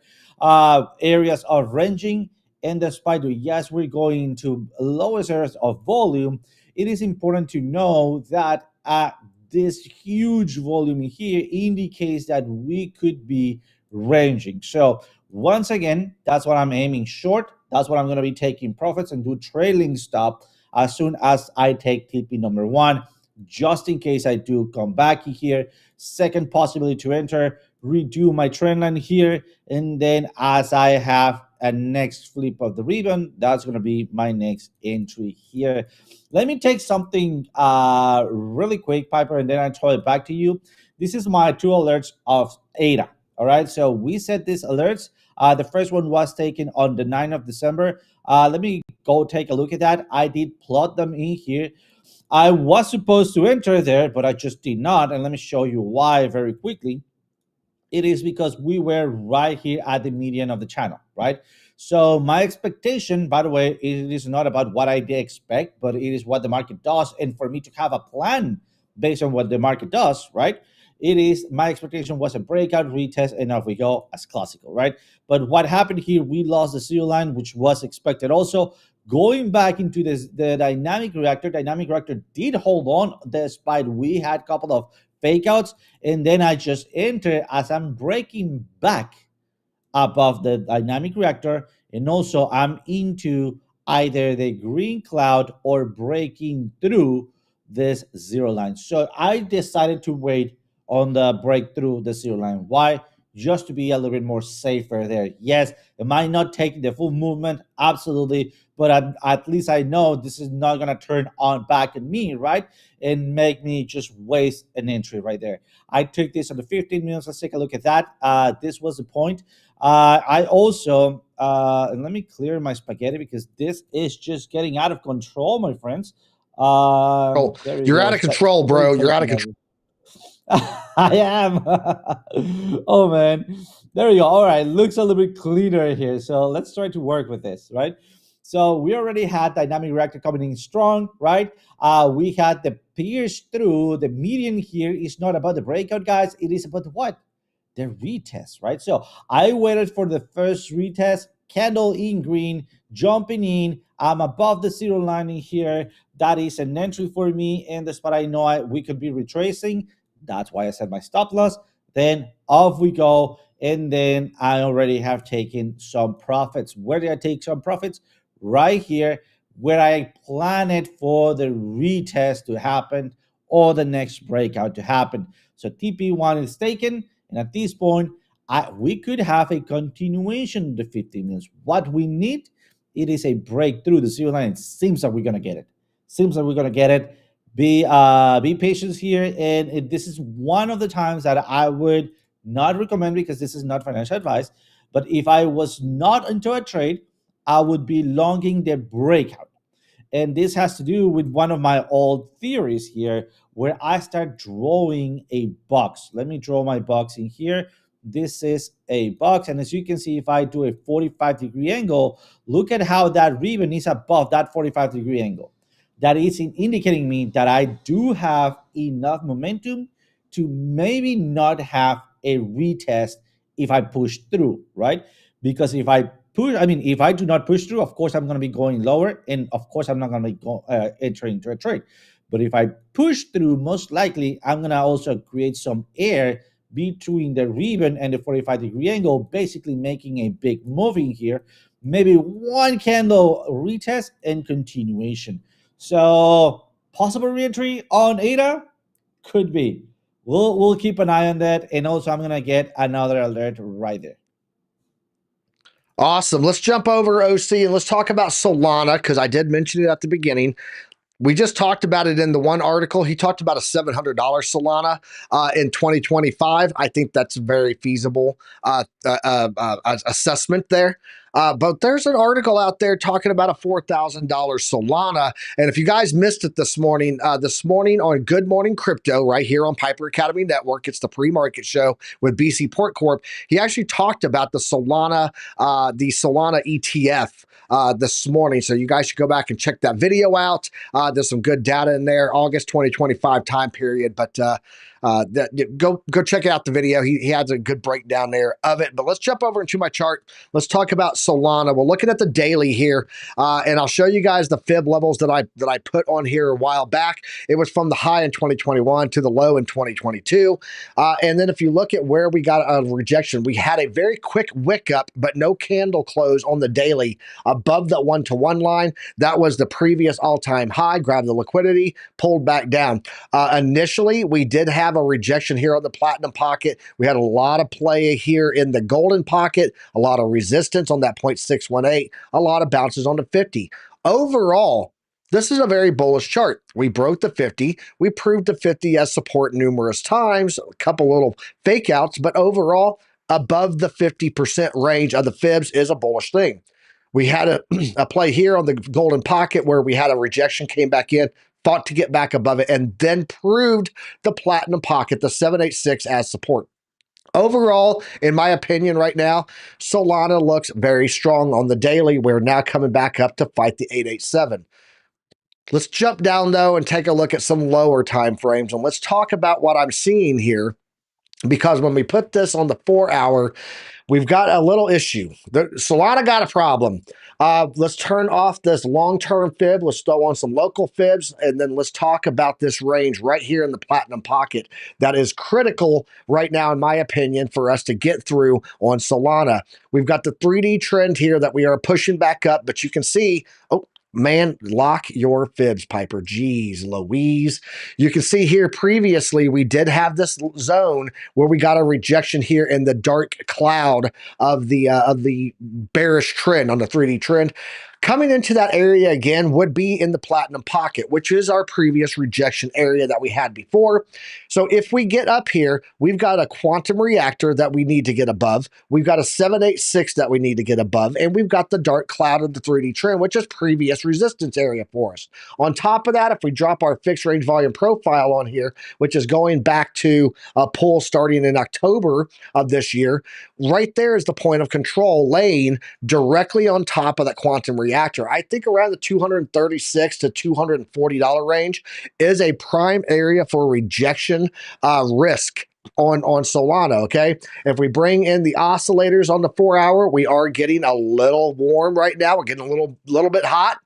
Areas of ranging, and despite yes, we're going to lowest areas of volume, it is important to know that this huge volume here indicates that we could be ranging. So once again, that's what I'm aiming short. That's what I'm going to be taking profits and do trailing stop as soon as I take TP number one, just in case I do come back here. Second possibility to enter, redo my trend line here, and then as I have a next flip of the ribbon, that's going to be my next entry here. Let me take something really quick, Piper, and then I throw it back to you. This is my two alerts of ADA. All right, so we set these alerts. The first one was taken on the 9th of December. Let me go take a look at that. I did plot them in here. I was supposed to enter there, but I just did not. And let me show you why very quickly. It is because we were right here at the median of the channel, right? So my expectation, by the way, it is not about what I expect, but it is what the market does. And for me to have a plan based on what the market does, right? It is my expectation was a breakout, retest, and off we go as classical, right? But what happened here, we lost the zero line, which was expected. Also, going back into the dynamic reactor did hold on despite we had a couple of fake outs, and then I just enter as I'm breaking back above the dynamic reactor, and also I'm into either the green cloud or breaking through this zero line. So I decided to wait on the breakthrough the zero line. Why? Just to be a little bit more safer there. Yes, am I not taking the full movement? Absolutely. But at least I know this is not going to turn on back at me, right? And make me just waste an entry right there. I took this on the 15 minutes. Let's take a look at that. This was the point. I also, and let me clear my spaghetti because this is just getting out of control, my friends. There you're out of control, bro. You're out of control. I am. Oh man, there you go. All right, looks a little bit cleaner here. So let's try to work with this, right? So we already had dynamic reactor coming in strong, right? We had the pierce through the median here. Is not about the breakout, guys. It is about what? The retest, right? So I waited for the first retest. candle in green, jumping in. I'm above the zero line in here. That is an entry for me in the spot I know we could be retracing. That's why I set my stop loss. Then off we go. And then I already have taken some profits. Where did I take some profits? Right here, where I planned for the retest to happen or the next breakout to happen. So TP1 is taken. And at this point, we could have a continuation of the 15 minutes. What we need, it is a breakthrough. The zero line, it seems that we're going to get it. Seems like we're going to get it. Be patient here. And this is one of the times that I would not recommend, because this is not financial advice. But if I was not into a trade, I would be longing the breakout. And this has to do with one of my old theories here, where I start drawing a box. Let me draw my box in here. This is a box. And as you can see, if I do a 45-degree angle, look at how that ribbon is above that 45-degree angle. That is indicating me that I do have enough momentum to maybe not have a retest if I push through, right? Because if I if I do not push through, of course I'm going to be going lower, and of course I'm not going to be entering into a trade. But if I push through, most likely I'm going to also create some air between the ribbon and the 45-degree angle, basically making a big move in here. Maybe one candle retest and continuation. So possible reentry on ADA could be. We'll keep an eye on that, and also I'm going to get another alert right there. Awesome. Let's jump over OC and let's talk about Solana, because I did mention it at the beginning. We just talked about it in the one article. He talked about a $700 Solana in 2025. I think that's a very feasible assessment there. But there's an article out there talking about a $4,000 Solana. And if you guys missed it this morning on Good Morning Crypto, right here on Piper Academy Network, it's the pre-market show with BC Port Corp. He actually talked about the Solana ETF this morning. So you guys should go back and check that video out. There's some good data in there, August 2025 time period. But go check out the video. He has a good breakdown there of it. But let's jump over into my chart. Let's talk about Solana. We're looking at the daily here, and I'll show you guys the fib levels that I put on here a while back. It was from the high in 2021 to the low in 2022. And then if you look at where we got a rejection, we had a very quick wick up, but no candle close on the daily above that 1-to-1 line. That was the previous all-time high. Grabbed the liquidity, pulled back down. Initially, we did have a rejection here on the platinum pocket. We had a lot of play here in the golden pocket, a lot of resistance on that 0.618, a lot of bounces on the 50. Overall, this is a very bullish chart. We broke the 50. We proved the 50 as support numerous times, a couple little fake outs, but overall, above the 50% range of the fibs is a bullish thing. We had a play here on the golden pocket where we had a rejection, came back in, fought to get back above it, and then proved the platinum pocket, the 786, as support. Overall, in my opinion right now, Solana looks very strong on the daily. We're now coming back up to fight the 887. Let's jump down, though, and take a look at some lower time frames, and let's talk about what I'm seeing here, because when we put this on the 4-hour, we've got a little issue. Solana got a problem. Let's turn off this long-term fib. Let's throw on some local fibs, and then let's talk about this range right here in the platinum pocket that is critical right now, in my opinion, for us to get through on Solana. We've got the 3D trend here that we are pushing back up, but you can see, oh, man, lock your fibs, Piper. Jeez Louise. You can see here previously we did have this zone where we got a rejection here in the dark cloud of the bearish trend on the 3D trend. Coming into that area again would be in the platinum pocket, which is our previous rejection area that we had before. So if we get up here, we've got a quantum reactor that we need to get above. We've got a 786 that we need to get above, and we've got the dark cloud of the 3D trend, which is previous resistance area for us. On top of that, if we drop our fixed range volume profile on here, which is going back to a pull starting in October of this year, right there is the point of control laying directly on top of that quantum reactor. I think around the $236 to $240 range is a prime area for rejection risk on Solana. Okay, if we bring in the oscillators on the 4 hour, we are getting a little warm right now. We're getting a little bit hot,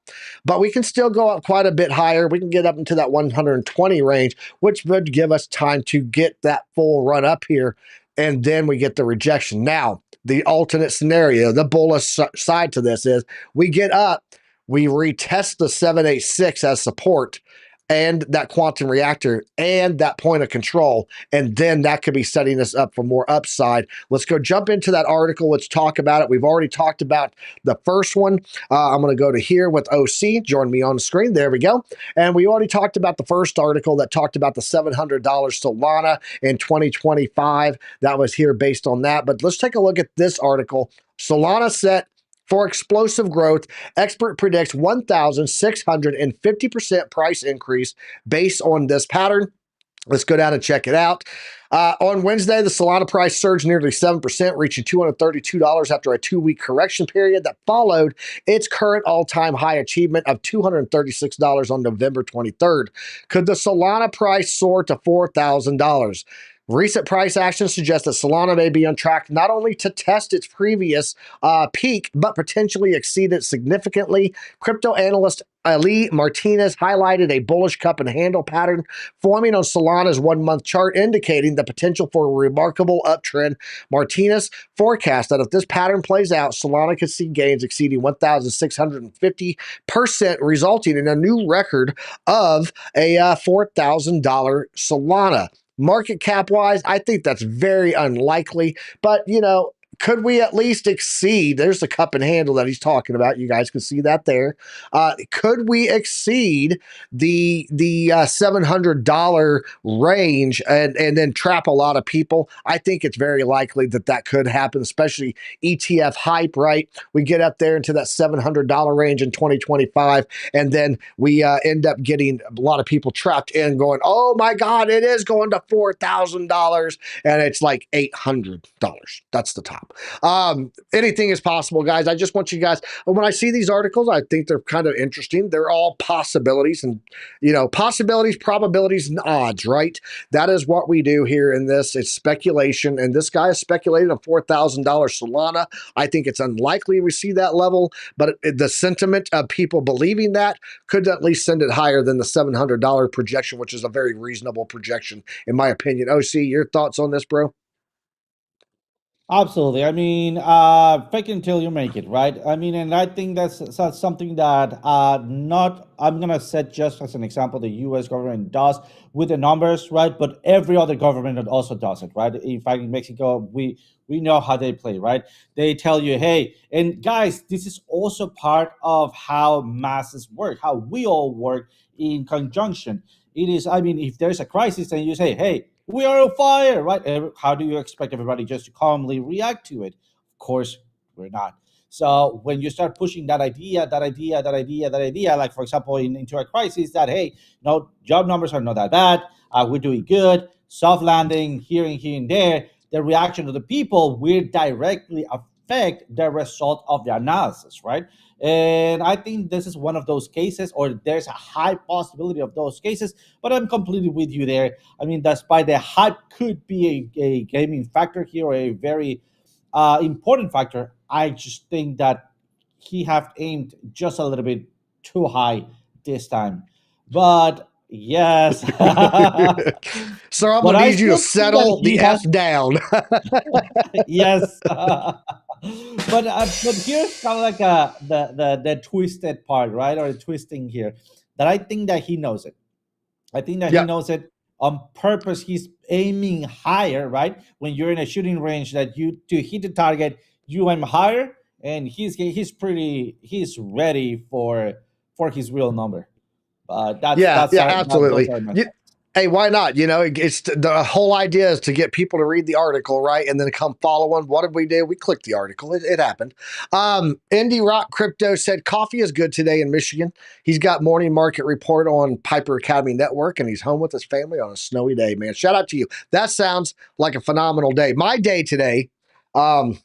but we can still go up quite a bit higher. We can get up into that 120 range, which would give us time to get that full run up here, and then we get the rejection. Now, the alternate scenario, the bullish side to this is we get up, we retest the 786 as support and that quantum reactor and that point of control. And then that could be setting us up for more upside. Let's go jump into that article. Let's talk about it. We've already talked about the first one. I'm going to go to here with OC. Join me on the screen. There we go. And we already talked about the first article that talked about the $700 Solana in 2025. That was here based on that. But let's take a look at this article. Solana set for explosive growth, expert predicts 1,650% price increase based on this pattern. Let's go down and check it out. On Wednesday, the Solana price surged nearly 7%, reaching $232 after a 2-week correction period that followed its current all-time high achievement of $236 on November 23rd. Could the Solana price soar to $4,000? Recent price action suggests that Solana may be on track not only to test its previous peak, but potentially exceed it significantly. Crypto analyst Ali Martinez highlighted a bullish cup and handle pattern forming on Solana's 1-month chart, indicating the potential for a remarkable uptrend. Martinez forecast that if this pattern plays out, Solana could see gains exceeding 1,650%, resulting in a new record of a $4,000 Solana. Market cap wise, I think that's very unlikely, but could we at least exceed? There's the cup and handle that he's talking about. You guys can see that there. Could we exceed the $700 range and then trap a lot of people? I think it's very likely that could happen, especially ETF hype. Right, we get up there into that $700 range in 2025, and then we end up getting a lot of people trapped in, going, "Oh my God, it is going to $4,000," and it's like $800. That's the top. Anything is possible, guys. I just want you guys, when I see these articles, I think they're kind of interesting. They're all possibilities, and possibilities, probabilities, and odds, right? That is what we do here in this. It's speculation, and this guy is speculating a $4,000 Solana. I think it's unlikely we see that level, but the sentiment of people believing that could at least send it higher than the $700 projection, which is a very reasonable projection, in my opinion. OC, your thoughts on this, bro? Absolutely. I mean, fake it until you make it, right? I mean, and I think that's something that not, I'm going to set just as an example, the US government does with the numbers, right? But every other government also does it, right? In fact, in Mexico, we know how they play, right? They tell you, hey, and guys, this is also part of how masses work, how we all work in conjunction. It is, I mean, if there's a crisis and you say, hey, we are on fire, right? How do you expect everybody just to calmly react to it? Of course, we're not. So when you start pushing that idea, like for example, into a crisis, that hey, no, job numbers are not that bad, we're doing good, soft landing here and there, the reaction of the people will directly affect the result of the analysis, right? And I think this is one of those cases, or there's a high possibility of those cases, but I'm completely with you there. I mean, despite the hype could be a gaming factor here, or a very important factor, I just think that he have aimed just a little bit too high this time. But yes, Sir, I'm but going to I need you to still think that settle he the has, F down. yes. But here's kind of like the twisted part, right, or the twisting here, that I think that he knows it. I think that he Yeah. knows it on purpose. He's aiming higher, right? When you're in a shooting range, that you to hit the target, you aim higher, and he's ready for his real number. Yeah, yeah, Those absolutely. are my You, thoughts. hey, why not? It's the whole idea is to get people to read the article, right? And then come follow on. What did we do? We clicked the article. It happened. Indie Rock Crypto said coffee is good today in Michigan. He's got morning market report on Piper Academy Network, and he's home with his family on a snowy day, man. Shout out to you. That sounds like a phenomenal day. My day today, um,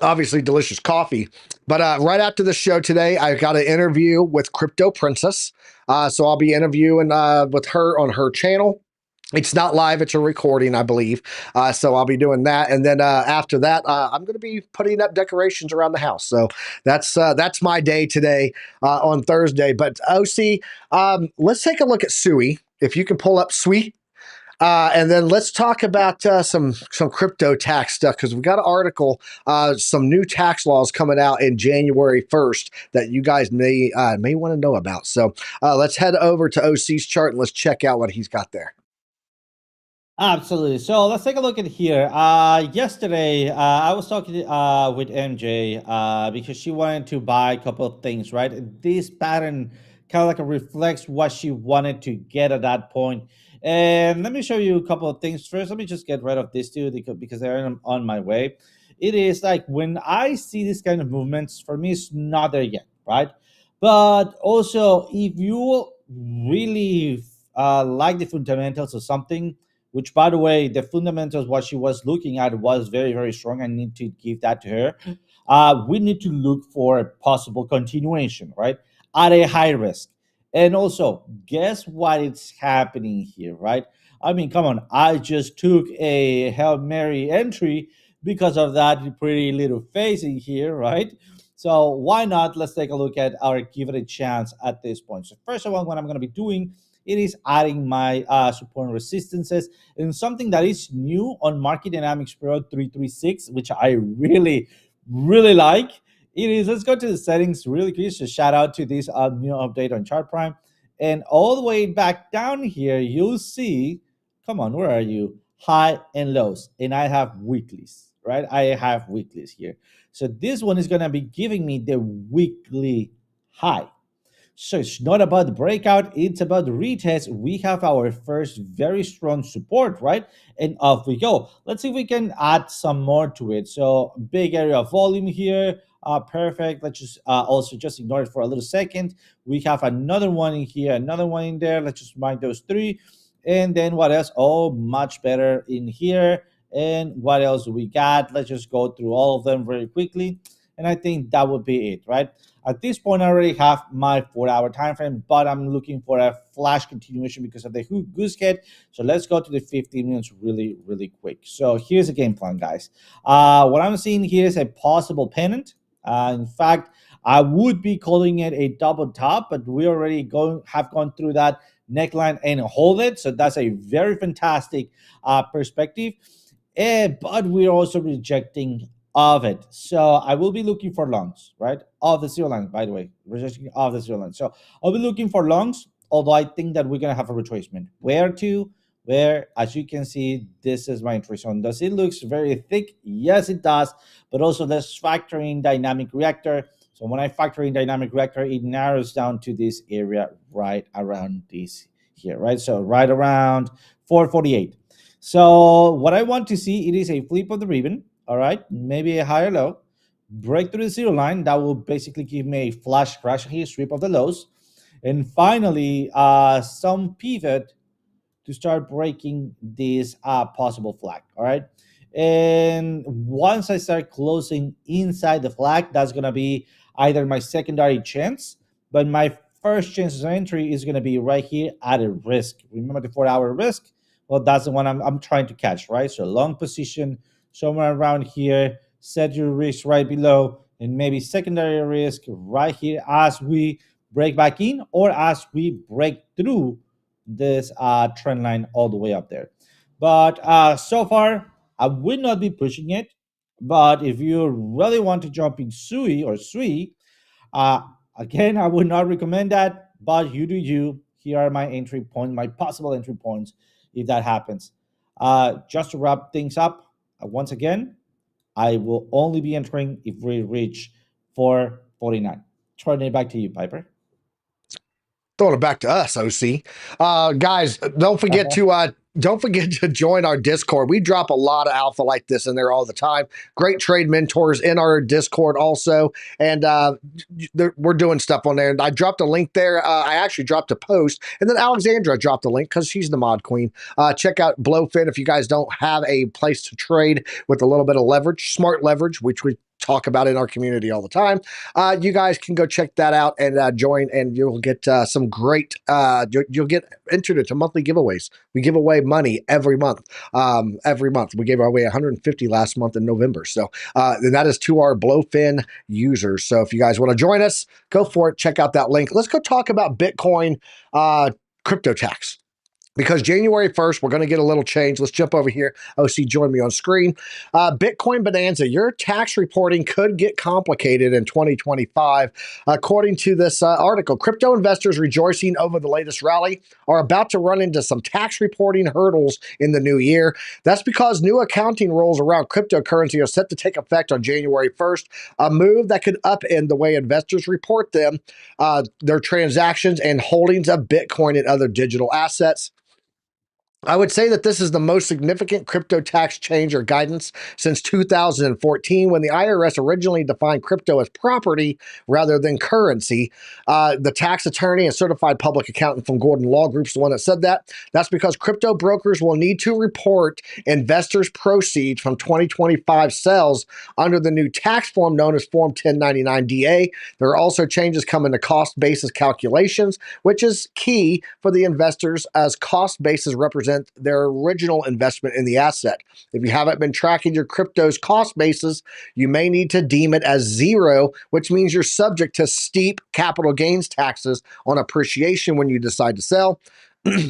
obviously delicious coffee. But right after the show today, I got an interview with Crypto Princess. So I'll be interviewing with her on her channel. It's not live; it's a recording, I believe. So I'll be doing that, and then after that, I'm going to be putting up decorations around the house. So that's my day today on Thursday. But OC, let's take a look at Sui. If you can pull up Sui. And then let's talk about some crypto tax stuff because we got an article, some new tax laws coming out in January 1st that you guys may want to know about. So let's head over to OC's chart and let's check out what he's got there. Absolutely. So let's take a look at here. Yesterday, I was talking with MJ because she wanted to buy a couple of things, right? This pattern kind of like reflects what she wanted to get at that point. And let me show you a couple of things. First, let me just get rid of these two because they're on my way. It is like when I see this kind of movements, for me, it's not there yet, right? But also, if you really like the fundamentals of something, which by the way, the fundamentals what she was looking at was very, very strong. I need to give that to her. We need to look for a possible continuation, right, at a high risk. And also, guess what is happening here, right? I mean, come on, I just took a Hail Mary entry because of that pretty little face in here, right? So why not? Let's take a look at our give it a chance at this point. So first of all, what I'm going to be doing, it is adding my support and resistances and something that is new on Market Dynamics Pro 336, which I really, really like. It is, let's go to the settings really quick. So shout out to this new update on Chart Prime. And all the way back down here, you'll see, come on, where are you? High and lows. And I have weeklies, right? I have weeklies here. So this one is going to be giving me the weekly high. So it's not about the breakout, it's about the retest. We have our first very strong support, right? And off we go. Let's see if we can add some more to it. So big area of volume here. Perfect. Let's just also just ignore it for a little second. We have another one in here, another one in there. Let's just mark those three. And then what else? Oh, much better in here. And what else do we got? Let's just go through all of them very quickly. And I think that would be it, right? At this point, I already have my 4-hour time frame, but I'm looking for a flash continuation because of the goose head. So let's go to the 15 minutes really, really quick. So here's a game plan, guys. What I'm seeing here is a possible pennant. In fact, I would be calling it a double top, but we already have gone through that neckline and hold it. So that's a very fantastic perspective. But we're also rejecting of it. So I will be looking for longs, right? Of the zero line, by the way, rejecting of the zero line. So I'll be looking for longs, although I think that we're going to have a retracement. Where to? Where, as you can see, this is my entry zone. Does it look very thick? Yes, it does. But also let's factor in dynamic reactor. So when I factor in dynamic reactor, it narrows down to this area right around this here, right? So right around 448. So what I want to see, it is a flip of the ribbon. All right, maybe a higher low, break through the zero line. That will basically give me a flash crash here, strip of the lows. And finally, some pivot to start breaking this possible flag. All right. And once I start closing inside the flag, that's going to be either my secondary chance, but my first chance of entry is going to be right here at a risk. Remember the 4-hour risk? Well, that's the one I'm trying to catch, right? So long position somewhere around here, set your risk right below, and maybe secondary risk right here as we break back in or as we break through this trend line all the way up there. But so far, I would not be pushing it. But if you really want to jump in Sui or Sui, uh, again, I would not recommend that. But you do you. Here are my entry points, my possible entry points, if that happens. Just to wrap things up, once again, I will only be entering if we reach 449. Turning it back to you, Piper. Throwing it back to us, OC. Guys, don't forget to join our Discord. We drop a lot of alpha like this in there all the time. Great trade mentors in our Discord also, and we're doing stuff on there. And I dropped a link there. I actually dropped a post, and then Alexandra dropped a link because she's the mod queen. Check out Blowfin if you guys don't have a place to trade with a little bit of leverage, smart leverage, which we talk about in our community all the time. You guys can go check that out and join, and you'll get some great. You'll get entered into monthly giveaways. We give away money every month. We gave away 150 last month in November. So and that is to our Blowfin users. So if you guys want to join us, go for it. Check out that link. Let's go talk about Bitcoin crypto tax. Because January 1st, we're going to get a little change. Let's jump over here. OC, join me on screen. Bitcoin Bonanza, your tax reporting could get complicated in 2025. According to this article, crypto investors rejoicing over the latest rally are about to run into some tax reporting hurdles in the new year. That's because new accounting rules around cryptocurrency are set to take effect on January 1st, a move that could upend the way investors report their transactions and holdings of Bitcoin and other digital assets. I would say that this is the most significant crypto tax change or guidance since 2014, when the IRS originally defined crypto as property rather than currency. The tax attorney and certified public accountant from Gordon Law Group is the one that said that. That's because crypto brokers will need to report investors' proceeds from 2025 sales under the new tax form known as Form 1099-DA. There are also changes coming to cost basis calculations, which is key for the investors, as cost basis represent their original investment in the asset. If you haven't been tracking your crypto's cost basis, you may need to deem it as zero, which means you're subject to steep capital gains taxes on appreciation when you decide to sell.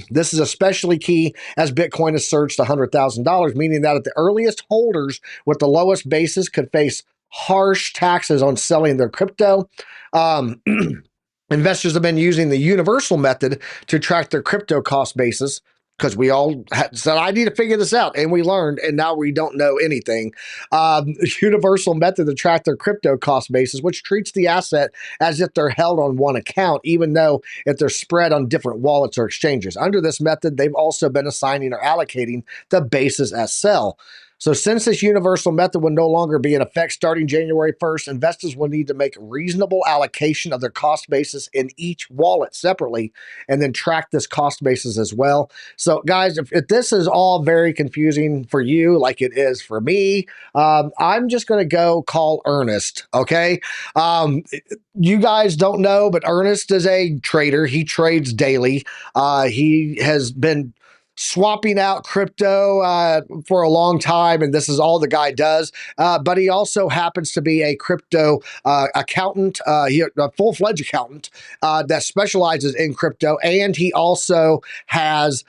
This is especially key as Bitcoin has surged to $100,000, meaning that at the earliest, holders with the lowest basis could face harsh taxes on selling their crypto. Investors have been using the universal method to track their crypto cost basis, because we all said, I need to figure this out. And we learned, and now we don't know anything. Universal method to track their crypto cost basis, which treats the asset as if they're held on one account, even though if they're spread on different wallets or exchanges. Under this method, they've also been assigning or allocating the basis as sell. So since this universal method will no longer be in effect starting January 1st, investors will need to make reasonable allocation of their cost basis in each wallet separately, and then track this cost basis as well. So guys, if this is all very confusing for you, like it is for me, I'm just going to go call Ernest, okay? You guys don't know, but Ernest is a trader. He trades daily. He has been swapping out crypto for a long time, and this is all the guy does. But he also happens to be a crypto accountant, a full-fledged accountant that specializes in crypto, and he also has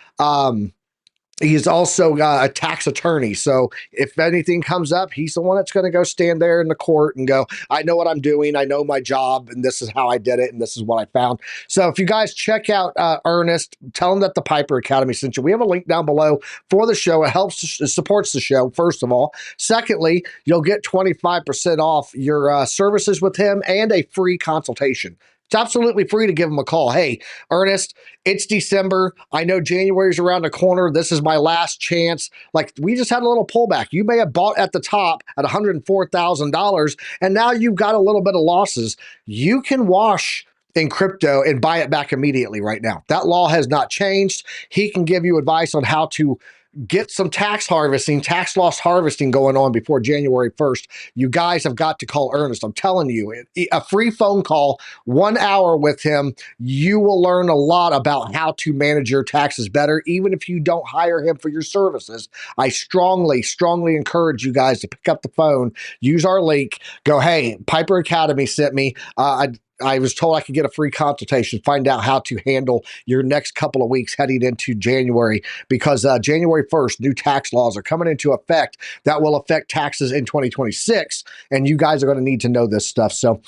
he's also a tax attorney. So if anything comes up, he's the one that's going to go stand there in the court and go, I know what I'm doing. I know my job, and this is how I did it, and this is what I found. So if you guys check out Ernest, tell him that the Piper Academy sent you. We have a link down below for the show. It helps, it supports the show, first of all. Secondly, you'll get 25% off your services with him and a free consultation. It's absolutely free to give him a call. Hey, Ernest, it's December. I know January's around the corner. This is my last chance. Like, we just had a little pullback. You may have bought at the top at $104,000, and now you've got a little bit of losses. You can wash in crypto and buy it back immediately right now. That law has not changed. He can give you advice on how to get some tax loss harvesting going on before January 1st. You guys have got to call Ernest. I'm telling you, a free phone call, 1 hour with him, you will learn a lot about how to manage your taxes better, even if you don't hire him for your services. I strongly, strongly encourage you guys to pick up the phone, use our link, go, hey, Piper Academy sent me. I was told I could get a free consultation, find out how to handle your next couple of weeks heading into January, because January 1st, new tax laws are coming into effect that will affect taxes in 2026, and you guys are going to need to know this stuff. So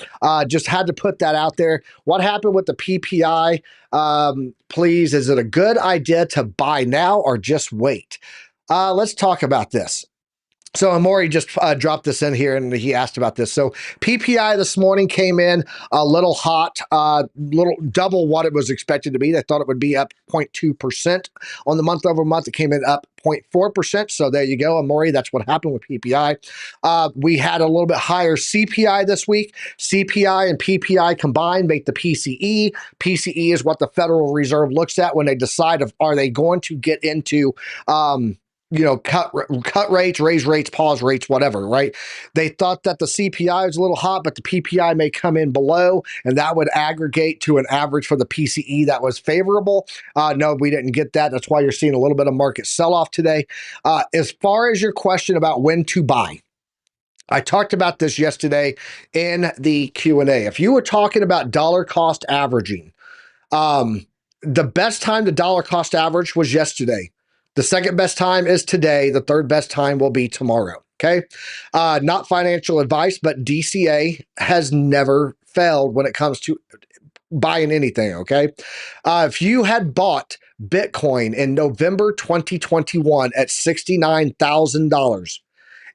just had to put that out there. What happened with the PPI? Please, is it a good idea to buy now or just wait? Let's talk about this. So Amori just dropped this in here, and he asked about this. So PPI this morning came in a little hot, little double what it was expected to be. They thought it would be up 0.2% on the month over month. It came in up 0.4%. So there you go, Amori. That's what happened with PPI. We had a little bit higher CPI this week. CPI and PPI combined make the PCE. PCE is what the Federal Reserve looks at when they decide are they going to get into cut rates, raise rates, pause rates, whatever, right? They thought that the CPI was a little hot, but the PPI may come in below, and that would aggregate to an average for the PCE that was favorable. No, we didn't get that. That's why you're seeing a little bit of market sell-off today. As far as your question about when to buy, I talked about this yesterday in the Q&A. If you were talking about dollar cost averaging, the best time to dollar cost average was yesterday. The second best time is today. The third best time will be tomorrow. Okay. Not financial advice, but DCA has never failed when it comes to buying anything. Okay. If you had bought Bitcoin in November 2021 at $69,000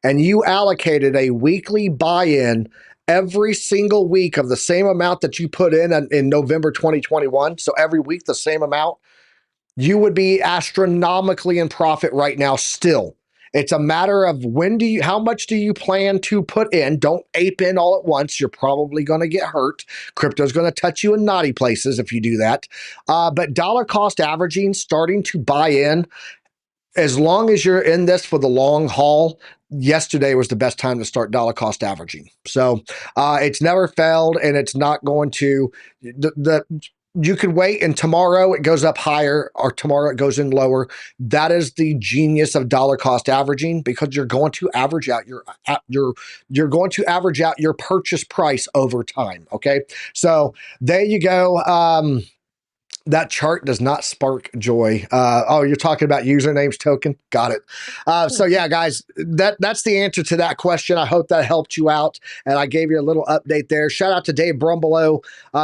and you allocated a weekly buy-in every single week of the same amount that you put in November 2021, so every week the same amount, you would be astronomically in profit right now still. It's a matter of how much do you plan to put in? Don't ape in all at once. You're probably going to get hurt. Crypto's going to touch you in naughty places if you do that. But dollar cost averaging, starting to buy in, as long as you're in this for the long haul, yesterday was the best time to start dollar cost averaging. So it's never failed, and it's not going to. You could wait, and tomorrow it goes up higher, or tomorrow it goes in lower. That is the genius of dollar cost averaging, because you're going to average out you're going to average out your purchase price over time. Okay, so there you go. That chart does not spark joy. Oh, you're talking about usernames token? Got it. So yeah, guys, that's the answer to that question. I hope that helped you out, and I gave you a little update there. Shout out to Dave Brumbelow.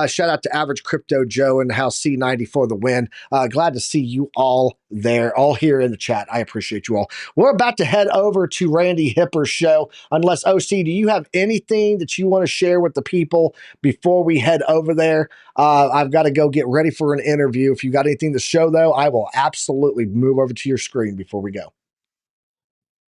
Shout out to Average Crypto Joe and House C90 for the win. Glad to see you all there, all here in the chat. I appreciate you all. We're about to head over to Randy Hipper's show. Unless, OC, do you have anything that you want to share with the people before we head over there? I've got to go get ready for an interview. If you got anything to show, though, I will absolutely move over to your screen before we go.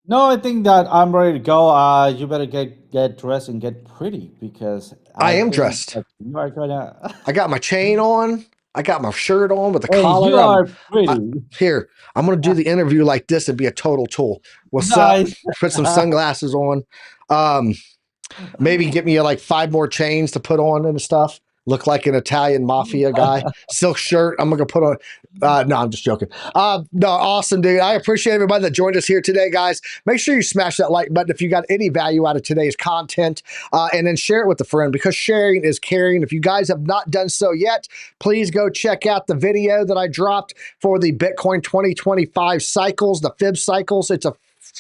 No, I think that I'm ready to go. You better get dressed and get pretty, because I am dressed. You are gonna... I got my chain on. I got my shirt on with a collar. You are pretty. Here, I'm going to do the interview like this and be a total tool. What's Nice. up? Put some sunglasses on. Maybe get me like 5 more chains to put on and stuff. Look like an Italian mafia guy. Silk shirt. I'm going to put on. No, I'm just joking. No, awesome, dude. I appreciate everybody that joined us here today, guys. Make sure you smash that like button if you got any value out of today's content, and then share it with a friend, because sharing is caring. If you guys have not done so yet, please go check out the video that I dropped for the Bitcoin 2025 cycles, the Fib cycles. It's a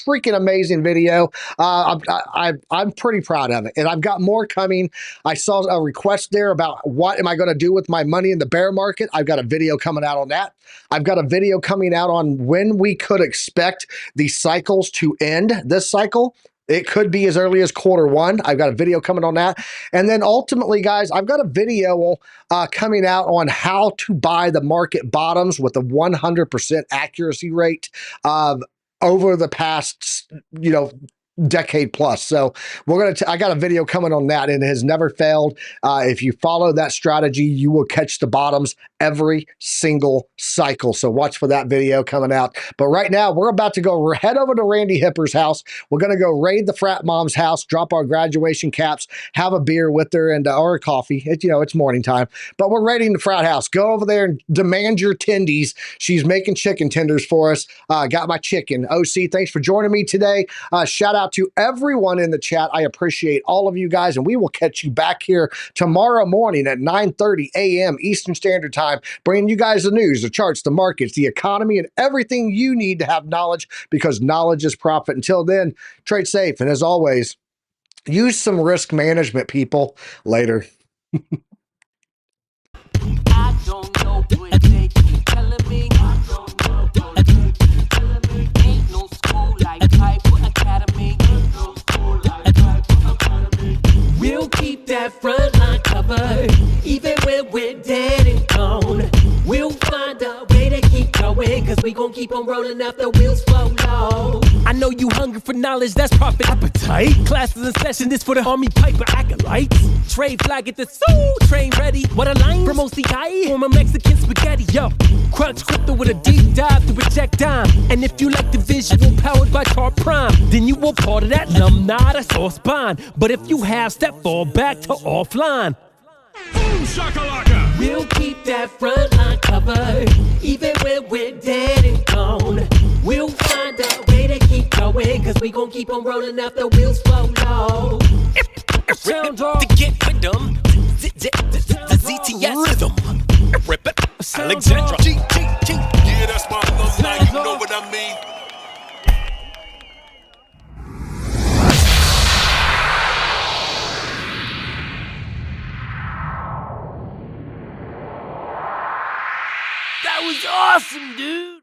freaking amazing video. I'm pretty proud of it, and I've got more coming. I saw a request there about what am I going to do with my money in the bear market. I've got a video coming out on that. I've got a video coming out on when we could expect the cycles to end this cycle. It could be as early as Q1. I've got a video coming on that. And then ultimately, guys, I've got a video coming out on how to buy the market bottoms with a 100% accuracy rate over the past, decade plus. So I got a video coming on that, and it has never failed. If you follow that strategy, you will catch the bottoms every single cycle. So watch for that video coming out. But right now, we're about to head over to Randy Hipper's house. We're going to go raid the frat mom's house, drop our graduation caps, have a beer with her, and or a coffee. It's morning time. But we're raiding the frat house. Go over there and demand your tendies. She's making chicken tenders for us. Got my chicken. OC, thanks for joining me today. Shout out to everyone in the chat. I appreciate all of you guys, and we will catch you back here tomorrow morning at 9:30 a.m. Eastern Standard Time, bringing you guys the news, the charts, the markets, the economy, and everything you need to have knowledge, because knowledge is profit. Until then, trade safe, and as always, use some risk management, people. Later. I don't know what they keep telling me. Ain't no school like Piper Academy. We'll keep that front line covered, even when we're dead and gone. We'll find a way to keep going, cause we gon' keep on rolling up the wheels flow low. I know you hungry for knowledge, that's profit appetite. Classes in session, this for the Army Piper acolytes. Trade flag at the soul, train ready. What a line from OCI, former Mexican spaghetti. Yo, crunch crypto with a deep dive to project dime. And if you like the visual powered by Tar Prime, then you were part of that num nada source spine. But if you have step, fall back to offline. Boom shakalaka! We'll keep that front line covered, even when we're dead and gone. We'll find a way to keep going, cause we gon' keep on rolling out the wheels fall low. Sound off. To get rhythm, the ZTS rhythm. Rip it, Alexandra. Yeah, that's my alumni, you know what I mean. That was awesome, dude.